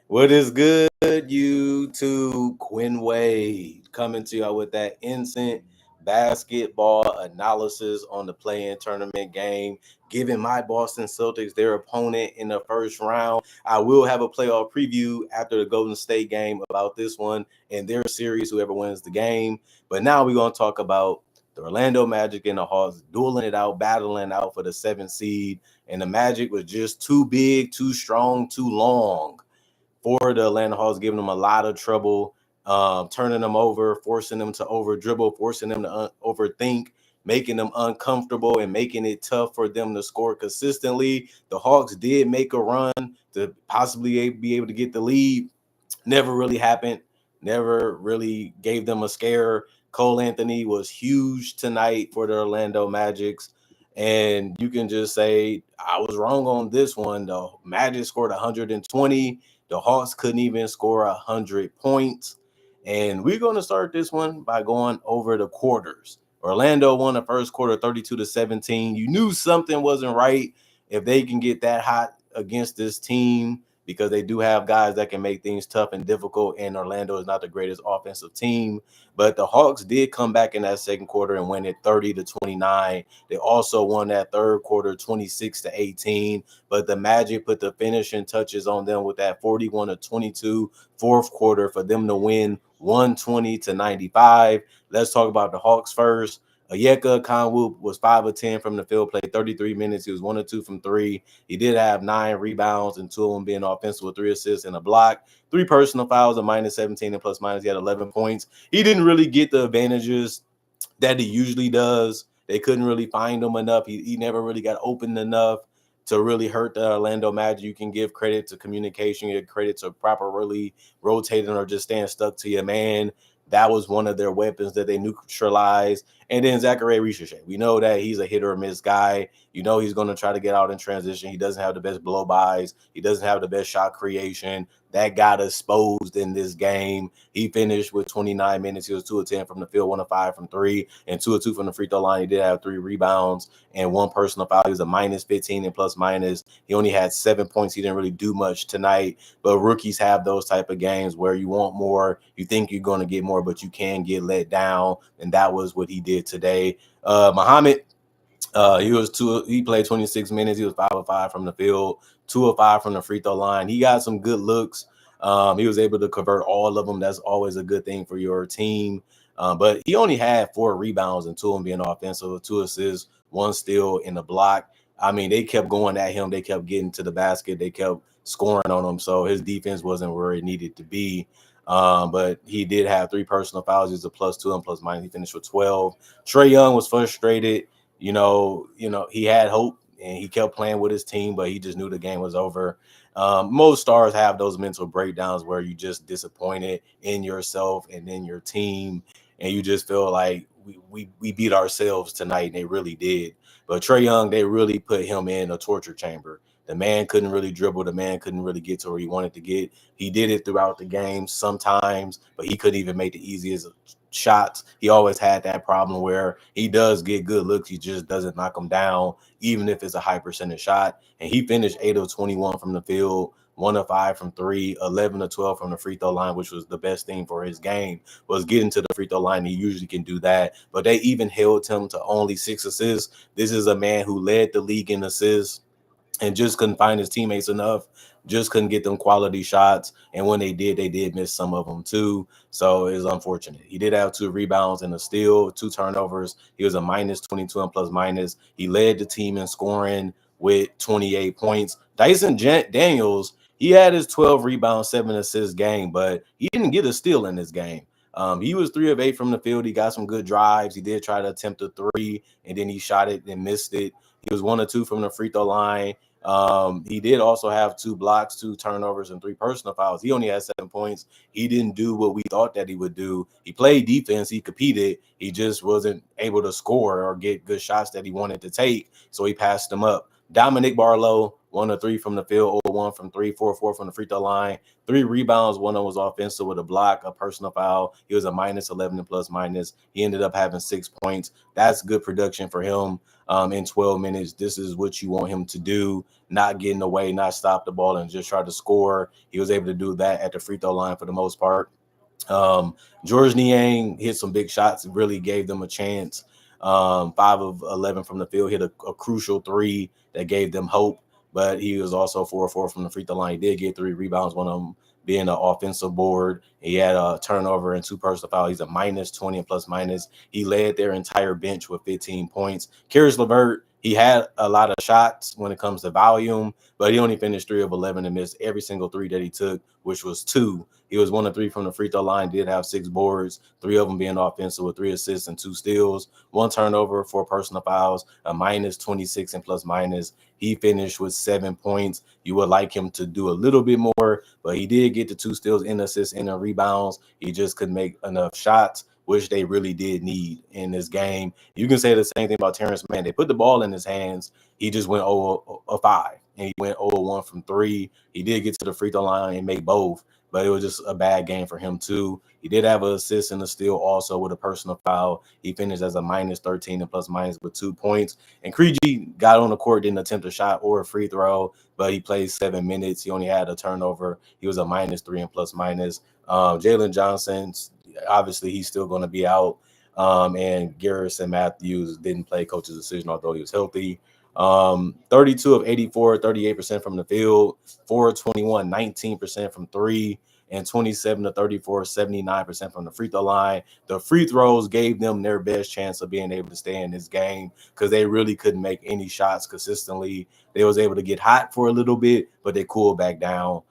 What is good, YouTube? Quinn Wade coming to y'all with that instant basketball analysis on the play-in tournament game, giving my Boston Celtics their opponent in the first round. I will have a playoff preview after the Golden State game about this one and their series, whoever wins the game. But now we're going to talk about the Orlando Magic and the Hawks dueling it out, battling out for the 7th seed. And the Magic was just too big, too strong, too long for the Atlanta Hawks, giving them a lot of trouble, turning them over, forcing them to over dribble, forcing them to overthink, making them uncomfortable, and making it tough for them to score consistently. The Hawks did make a run to possibly be able to get the lead. Never really happened. Never really gave them a scare. Cole Anthony was huge tonight for the Orlando Magics. And you can just say, I was wrong on this one. The Magic scored 120. The Hawks couldn't even score 100 points. And we're going to start this one by going over the quarters. Orlando won the first quarter 32-17. You knew something wasn't right if they can get that hot against this team, because they do have guys that can make things tough and difficult, and Orlando is not the greatest offensive team. But the Hawks did come back in that second quarter and win it 30-29. They also won that third quarter 26-18, but the Magic put the finishing touches on them with that 41-22 fourth quarter for them to win 120-95. Let's talk about the Hawks first. Onyeka Okongwu was 5 of 10 from the field, played 33 minutes. He was 1 of 2 from 3. He did have 9 rebounds and 2 of them being offensive with 3 assists and a block. 3 personal fouls, a minus 17 and plus minus. He had 11 points. He didn't really get the advantages that he usually does. They couldn't really find him enough. He never really got open enough to really hurt the Orlando Magic. You can give credit to communication, give credit to properly rotating or just staying stuck to your man. That was one of their weapons that they neutralized. And then Zachary Ricochet. We know that he's a hit or miss guy. You know he's going to try to get out in transition. He doesn't have the best blow-bys. He doesn't have the best shot creation. That got exposed in this game. He finished with 29 minutes. He was 2 of 10 from the field, 1 of 5 from 3, and 2 of 2 from the free throw line. He did have 3 rebounds and 1 personal foul. He was a minus 15 and plus minus. He only had 7 points. He didn't really do much tonight. But rookies have those type of games where you want more. You think you're going to get more, but you can get let down. And that was what he did today. Muhammad, he played 26 minutes. He was 5 of 5 from the field, 2 of 5 from the free throw line. He got some good looks. He was able to convert all of them. That's always a good thing for your team. But he only had 4 rebounds and 2 of them being offensive, 2 assists, 1 steal in the block. I mean, they kept going at him. They kept getting to the basket. They kept scoring on him. So his defense wasn't where it needed to be. But he did have 3 personal fouls. He was a +2 and plus minus. He finished with 12. Trae Young was frustrated. You know, he had hope and he kept playing with his team, but he just knew the game was over. Most stars have those mental breakdowns where you just disappointed in yourself and in your team, and you just feel like we beat ourselves tonight, and they really did. But Trae Young, they really put him in a torture chamber. The man couldn't really dribble. The man couldn't really get to where he wanted to get. He did it throughout the game sometimes, but he couldn't even make the easiest shots. He always had that problem where he does get good looks. He just doesn't knock them down, even if it's a high percentage shot. And he finished 8 of 21 from the field, 1 of 5 from 3, 11 of 12 from the free throw line, which was the best thing for his game, was getting to the free throw line. He usually can do that, but they even held him to only 6 assists. This is a man who led the league in assists and just couldn't find his teammates enough, just couldn't get them quality shots. And when they did miss some of them too. So it was unfortunate. He did have 2 rebounds and a steal, 2 turnovers. He was a minus 22 and plus minus. He led the team in scoring with 28 points. Dyson Daniels, he had his 12 rebounds, 7 assists game, but he didn't get a steal in this game. He was 3 of 8 from the field. He got some good drives. He did try to attempt a 3, and then he shot it and missed it. He was 1 of 2 from the free throw line. He did also have 2 blocks, 2 turnovers, and 3 personal fouls. He only had 7 points. He didn't do what we thought that he would do. He played defense. He competed. He just wasn't able to score or get good shots that he wanted to take, so he passed them up. Dominic Barlow, 1 of 3 from the field, 0 1 from 3, 4 4 from the free throw line, 3 rebounds, 1 of them was offensive with a block, a personal foul. He was a minus 11 and plus minus. He ended up having 6 points. That's good production for him in 12 minutes. This is what you want him to do, not get in the way, not stop the ball, and just try to score. He was able to do that at the free throw line for the most part. George Niang hit some big shots, really gave them a chance. 5 of 11 from the field, hit a crucial 3 that gave them hope, but he was also 4 4 from the free throw line. He did get 3 rebounds, one of them being an offensive board. He had a turnover and 2 personal fouls. He's a minus 20 and plus minus. He led their entire bench with 15 points. Karis LeVert, he had a lot of shots when it comes to volume, but he only finished 3 of 11 and missed every single 3 that he took, which was 2. He was 1 of 3 from the free throw line, did have 6 boards, 3 of them being offensive with 3 assists and 2 steals, 1 turnover, 4 personal fouls, a minus 26 and plus minus. He finished with 7 points. You would like him to do a little bit more, but he did get the 2 steals and assists and the rebounds. He just couldn't make enough shots, which they really did need in this game. You can say the same thing about Terrence Mann. They put the ball in his hands. He just went 0 of 5, and he went 0 of 1 from 3. He did get to the free throw line and make both, but it was just a bad game for him too. He did have an assist and a steal also with a personal foul. He finished as a minus 13 and plus minus with 2 points. And Krejci got on the court, didn't attempt a shot or a free throw, but he played 7 minutes. He only had a turnover. He was a minus 3 and plus minus. Jalen Johnson, obviously he's still going to be out. And Garrison Matthews didn't play, coach's decision, although he was healthy. 32 of 84, 38% from the field, 4 of 21, 19% from 3, and 27 to 34, 79% from the free throw line. The free throws gave them their best chance of being able to stay in this game because they really couldn't make any shots consistently. They was able to get hot for a little bit, but they cooled back down.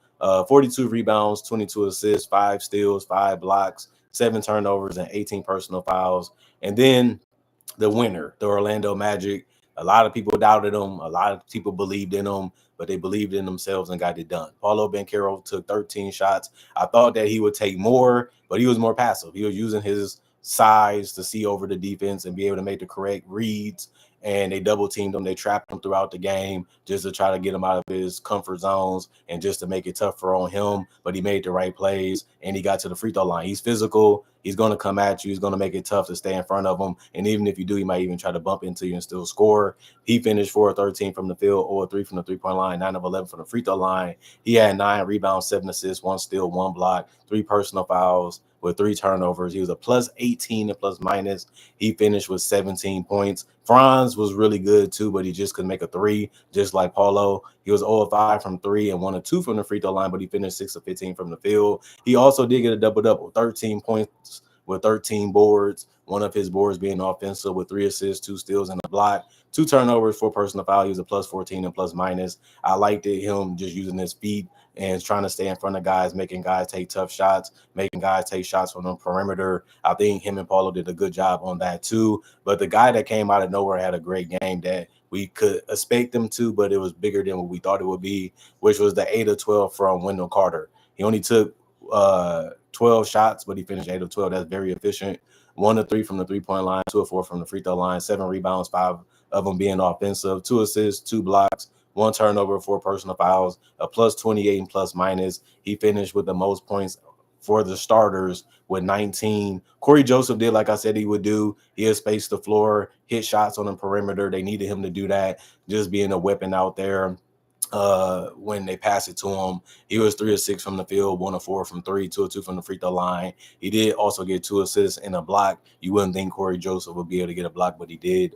42 rebounds, 22 assists, 5 steals, 5 blocks, 7 turnovers, and 18 personal fouls. And then the winner, the Orlando Magic. A lot of people doubted them. A lot of people believed in them, but they believed in themselves and got it done. Paulo Banchero took 13 shots. I thought that he would take more, but he was more passive. He was using his size to see over the defense and be able to make the correct reads. And they double teamed him. They trapped him throughout the game just to try to get him out of his comfort zones and just to make it tougher on him. But he made the right plays and he got to the free throw line. He's physical. He's going to come at you. He's going to make it tough to stay in front of him. And even if you do, he might even try to bump into you and still score. He finished 4 of 13 from the field, 0 of 3 from the three-point line, 9 of 11 from the free throw line. He had 9 rebounds, 7 assists, 1 steal, 1 block, 3 personal fouls with 3 turnovers. He was a plus 18 and plus minus. He finished with 17 points. Franz was really good too, but he just couldn't make a 3, just like Paulo. He was 0 of 5 from 3 and 1 of 2 from the free throw line, but he finished 6 of 15 from the field. He also did get a double-double, 13 points with 13 boards, one of his boards being offensive with 3 assists, 2 steals, and a block, 2 turnovers, 4 personal fouls. He was a plus 14 and plus minus. I liked it, him just using his feet and trying to stay in front of guys, making guys take tough shots, making guys take shots from the perimeter. I think him and Paulo did a good job on that too. But the guy that came out of nowhere had a great game that we could expect them to, but it was bigger than what we thought it would be, which was the 8 of 12 from Wendell Carter. He only took 12 shots, but he finished 8 of 12. That's very efficient. 1 of 3 from the three-point line, 2 of 4 from the free throw line, 7 rebounds, 5 of them being offensive, 2 assists, 2 blocks, 1 turnover, 4 personal fouls, a plus 28 and plus minus. He finished with the most points for the starters with 19. Corey Joseph did like I said he would do. He had spaced the floor, hit shots on the perimeter. They needed him to do that, just being a weapon out there. When they pass it to him, he was 3 of 6 from the field, 1 of 4 from 3, 2 of 2 from the free throw line. He did also get 2 assists and a block. You wouldn't think Corey Joseph would be able to get a block, but he did.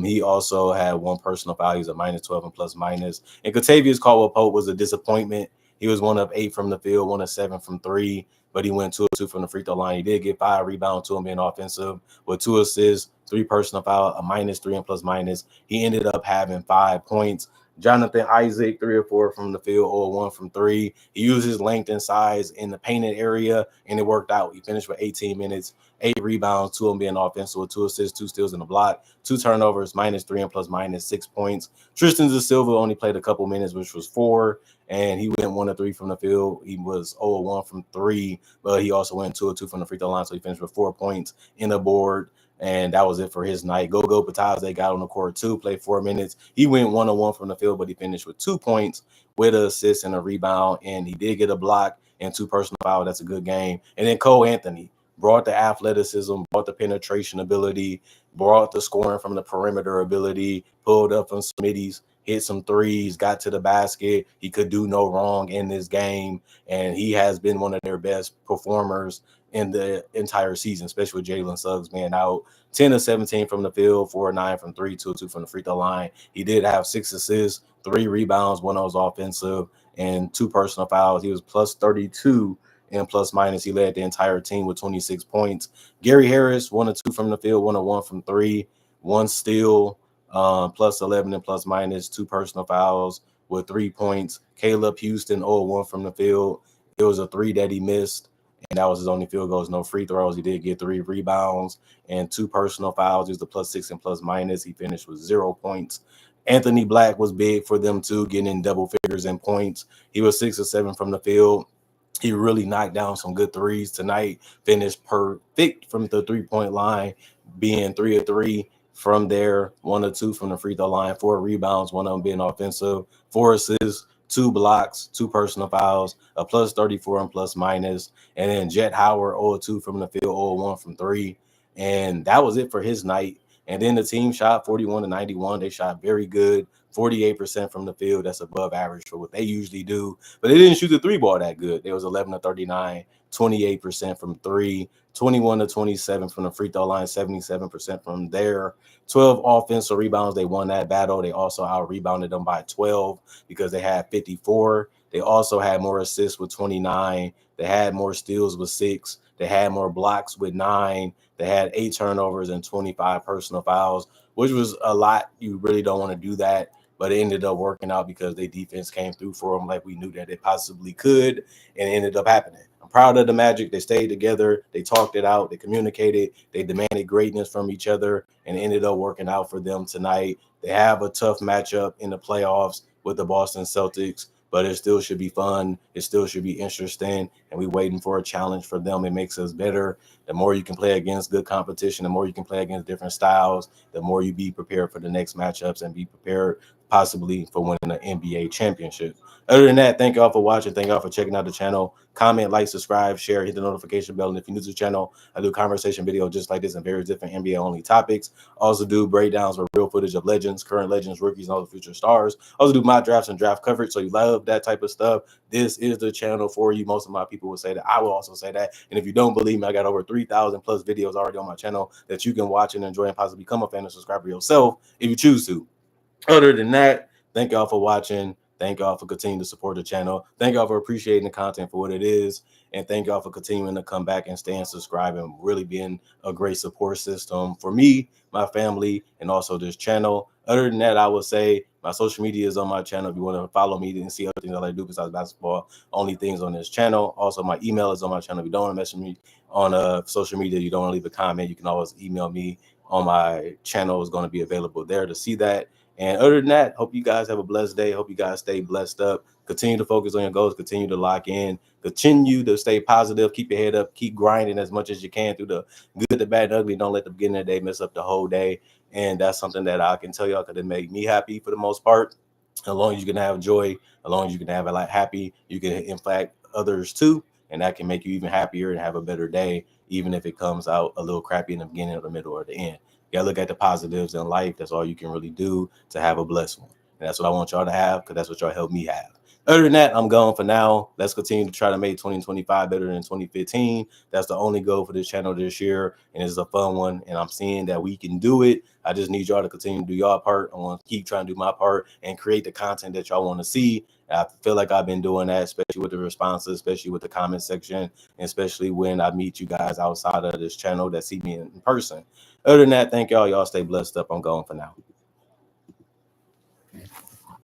He also had 1 personal foul. He was a minus 12 and plus minus. And Kentavious Caldwell-Pope was a disappointment. He was 1 of 8 from the field, 1 of 7 from 3, but he went 2 of 2 from the free throw line. He did get 5 rebounds to him being offensive with 2 assists, 3 personal foul, a minus 3 and plus minus. He ended up having 5 points. Jonathan Isaac, 3 or 4 from the field, or 1 from 3. He used his length and size in the painted area, and it worked out. He finished with 18 minutes, 8 rebounds, 2 of them being offensive with 2 assists, 2 steals, and a block, 2 turnovers, minus 3 and plus minus 6 points. Tristan Da Silva only played a couple minutes, which was 4, and he went 1 of 3 from the field. He was 0 of 1 from 3, but he also went 2 of 2 from the free throw line, so he finished with 4 points in the board. And that was it for his night. Gogo Pataze got on the court too, played 4 minutes. He went 1-on-1 from the field, but he finished with 2 points with an assist and a rebound. And he did get a block and 2 personal fouls. That's a good game. And then Cole Anthony brought the athleticism, brought the penetration ability, brought the scoring from the perimeter ability, pulled up from middies, hit some threes, got to the basket. He could do no wrong in this game. And he has been one of their best performers in the entire season, especially with Jalen Suggs being out. 10 of 17 from the field, 4 of 9 from 3, 2 of 2 from the free throw line. He did have 6 assists, 3 rebounds, 1 of those offensive, and 2 personal fouls. He was plus 32 in plus minus. He led the entire team with 26 points. Gary Harris, 1 of 2 from the field, 1 of 1 from 3, 1 steal, plus 11 and plus minus, 2 personal fouls with 3 points. Caleb Houston, 0 of 1 from the field. It was a 3 that he missed, and that was his only field goals, no free throws. He did get 3 rebounds and 2 personal fouls. He was the plus 6 and plus minus. He finished with 0 points. Anthony Black was big for them too, getting in double figures in points. He was 6 of 7 from the field. He really knocked down some good threes tonight. Finished perfect from the 3-point line, being 3 of 3 from there, 1 of 2 from the free throw line, 4 rebounds, 1 of them being offensive, 4 assists, 2 blocks, 2 personal fouls, a plus 34 and plus minus. And then Jet Howard, 0 of 2 from the field, 0 of 1 from 3. And that was it for his night. And then the team shot 41 to 91. They shot very good, 48% from the field. That's above average for what they usually do. But they didn't shoot the 3 ball that good. It was 11 to 39, 28% from 3, 21 to 27 from the free throw line, 77% from there. 12 offensive rebounds. They won that battle. They also out-rebounded them by 12 because they had 54. They also had more assists with 29. They had more steals with 6. They had more blocks with 9. They had 8 turnovers and 25 personal fouls, which was a lot. You really don't want to do that, but it ended up working out because their defense came through for them like we knew that it possibly could, and it ended up happening. I'm proud of the Magic. They stayed together. They talked it out. They communicated. They demanded greatness from each other, and it ended up working out for them tonight. They have a tough matchup in the playoffs with the Boston Celtics, but it still should be fun. It still should be interesting, and we're waiting for a challenge for them. It makes us better. The more you can play against good competition, the more you can play against different styles, the more you be prepared for the next matchups and be prepared possibly for winning an NBA championship. Other than that, thank y'all for watching. Thank y'all for checking out the channel. Comment, like, subscribe, share, hit the notification bell. And if you're new to the channel, I do conversation videos just like this and various different NBA only topics. Also do breakdowns with real footage of legends, current legends, rookies, and all the future stars. Also do mock drafts and draft coverage. So you love that type of stuff, this is the channel for you. Most of my people will say that. I will also say that. And if you don't believe me, I got over 3,000 plus videos already on my channel that you can watch and enjoy and possibly become a fan and subscriber yourself if you choose to. Other than that, thank y'all for watching. Thank y'all for continuing to support the channel. Thank y'all for appreciating the content for what it is. And thank y'all for continuing to come back and stay and subscribe and really being a great support system for me, my family, and also this channel. Other than that, I would say my social media is on my channel. If you want to follow me and see other things that I do besides basketball, only things on this channel. Also, my email is on my channel. If you don't want to message me on social media, you don't want to leave a comment, you can always email me on my channel. Is going to be available there to see that. And other than that, hope you guys have a blessed day. Hope you guys stay blessed up. Continue to focus on your goals. Continue to lock in. Continue to stay positive. Keep your head up. Keep grinding as much as you can through the good, the bad, and ugly. Don't let the beginning of the day mess up the whole day. And that's something that I can tell y'all because it made me happy for the most part. As long as you can have joy, as long as you can have a lot happy, you can impact others too. And that can make you even happier and have a better day, even if it comes out a little crappy in the beginning or the middle or the end. You gotta look at the positives in life. That's all you can really do to have a blessed one. And that's what I want y'all to have because that's what y'all helped me have. Other than that, I'm gone for now. Let's continue to try to make 2025 better than 2015. That's the only goal for this channel this year. And it's a fun one. And I'm seeing that we can do it. I just need y'all to continue to do y'all part. I want to keep trying to do my part and create the content that y'all want to see. I feel like I've been doing that, especially with the responses, especially with the comment section, and especially when I meet you guys outside of this channel that see me in person. Other than that, thank y'all. Y'all stay blessed up. I'm going for now.